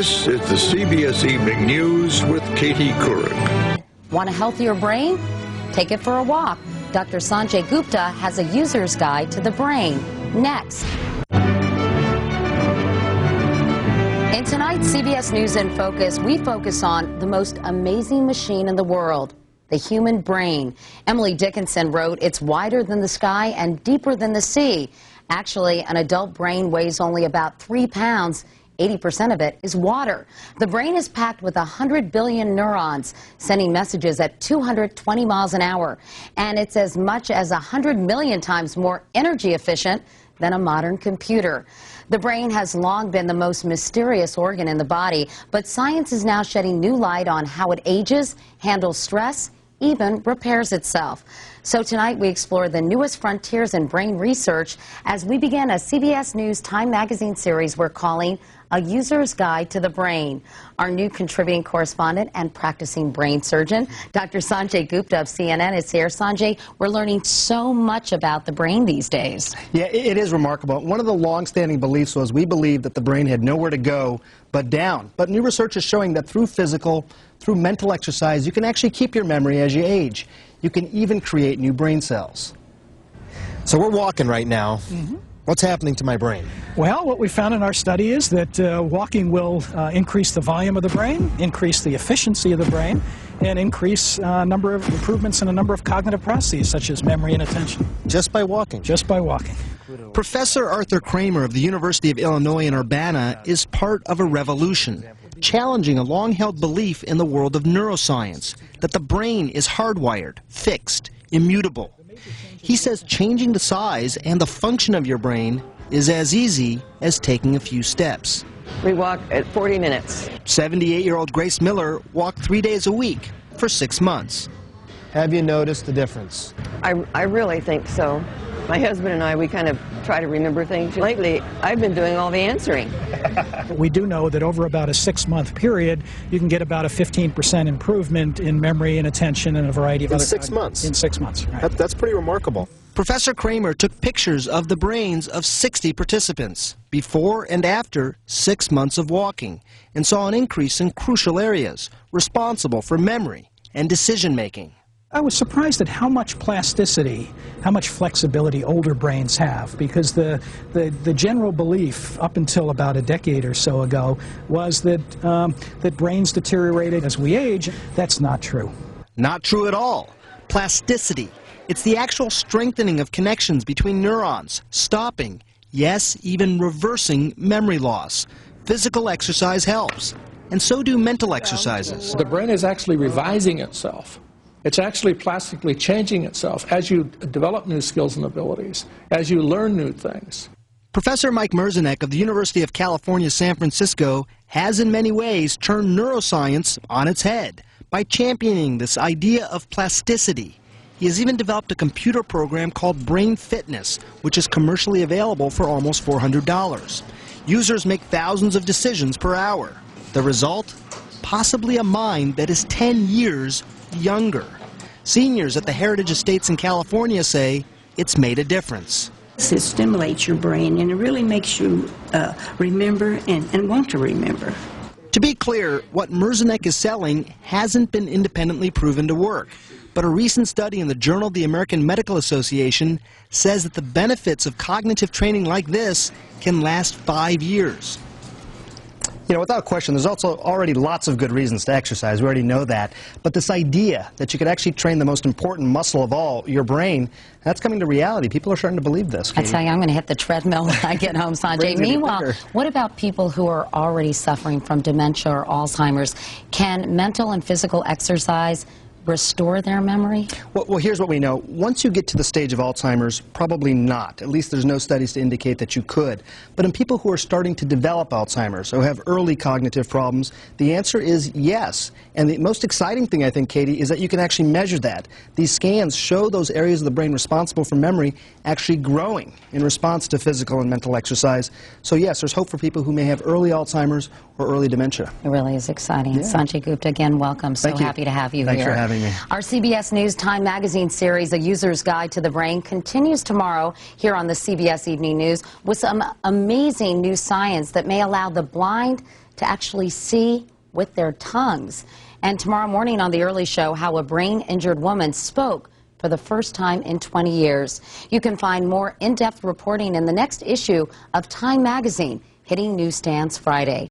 This is the CBS Evening News with Katie Couric. Want a healthier brain? Take it for a walk. Dr. Sanjay Gupta has a user's guide to the brain. Next. In tonight's CBS News in Focus, we focus on the most amazing machine in the world, the human brain. Emily Dickinson wrote, "It's wider than the sky and deeper than the sea." Actually, an adult brain weighs only about 3 pounds. 80% of it is water. The brain is packed with 100 billion neurons, sending messages at 220 miles an hour. And it's as much as 100 million times more energy efficient than a modern computer. The brain has long been the most mysterious organ in the body, but science is now shedding new light on how it ages, handles stress, even repairs itself. So tonight we explore the newest frontiers in brain research as we begin a CBS News Time magazine series we're calling A User's Guide to the Brain. Our new contributing correspondent and practicing brain surgeon, Dr. Sanjay Gupta of CNN, is here. Sanjay, we're learning so much about the brain these days. Yeah, it is remarkable. One of the long-standing beliefs was we believed that the brain had nowhere to go but down. But new research is showing that through mental exercise, you can actually keep your memory as you age. You can even create new brain cells. So we're walking right now. What's happening to my brain? Well, what we found in our study is that walking will increase the volume of the brain, increase the efficiency of the brain, and increase number of improvements in a number of cognitive processes, such as memory and attention. Just by walking? Just by walking. Professor Arthur Kramer of the University of Illinois in Urbana is part of a revolution, challenging a long-held belief in the world of neuroscience, that the brain is hardwired, fixed, immutable. He says changing the size and the function of your brain is as easy as taking a few steps. We walk at 40 minutes. 78-year-old Grace Miller walked 3 days a week for 6 months. Have you noticed the difference? I really think so. My husband and I, we kind of try to remember things. Lately, I've been doing all the answering. We do know that over about a 6-month period, you can get about a 15% improvement in memory and attention and a variety of other... In 6 months? In 6 months, right. That's pretty remarkable. Professor Kramer took pictures of the brains of 60 participants before and after 6 months of walking and saw an increase in crucial areas responsible for memory and decision-making. I was surprised at how much plasticity, how much flexibility older brains have, because the general belief up until about a decade or so ago was that, that brains deteriorated as we age. That's not true. Not true at all. Plasticity. It's the actual strengthening of connections between neurons, stopping, yes, even reversing memory loss. Physical exercise helps, and so do mental exercises. The brain is actually revising itself. It's actually plastically changing itself as you develop new skills and abilities, as you learn new things. Professor Mike Merzenek of the University of California, San Francisco has in many ways turned neuroscience on its head by championing this idea of plasticity. He has even developed a computer program called Brain Fitness, which is commercially available for almost $400. Users make thousands of decisions per hour. The result? Possibly a mind that is 10 years younger. Seniors at the Heritage Estates in California say it's made a difference. It stimulates your brain and it really makes you remember and want to remember. To be clear, what Merzenek is selling hasn't been independently proven to work. But a recent study in the Journal of the American Medical Association says that the benefits of cognitive training like this can last 5 years. You know, without question, there's also already lots of good reasons to exercise. We already know that. But this idea that you could actually train the most important muscle of all, your brain, that's coming to reality. People are starting to believe this. I tell you, I'm going to hit the treadmill when I get home, Sanjay. Meanwhile, what about people who are already suffering from dementia or Alzheimer's? Can mental and physical exercise restore their memory? Well, here's what we know. Once you get to the stage of Alzheimer's, probably not. At least there's no studies to indicate that you could. But in people who are starting to develop Alzheimer's or have early cognitive problems, the answer is yes. And the most exciting thing, I think, Katie, is that you can actually measure that. These scans show those areas of the brain responsible for memory actually growing in response to physical and mental exercise. So yes, there's hope for people who may have early Alzheimer's or early dementia. It really is exciting. Yeah. Sanjay Gupta, again, welcome. So happy to have you here. Thanks for having me. joining me. Our CBS News Time Magazine series, A User's Guide to the Brain, continues tomorrow here on the CBS Evening News with some amazing new science that may allow the blind to actually see with their tongues. And tomorrow morning on the early show, how a brain-injured woman spoke for the first time in 20 years. You can find more in-depth reporting in the next issue of Time Magazine, hitting newsstands Friday.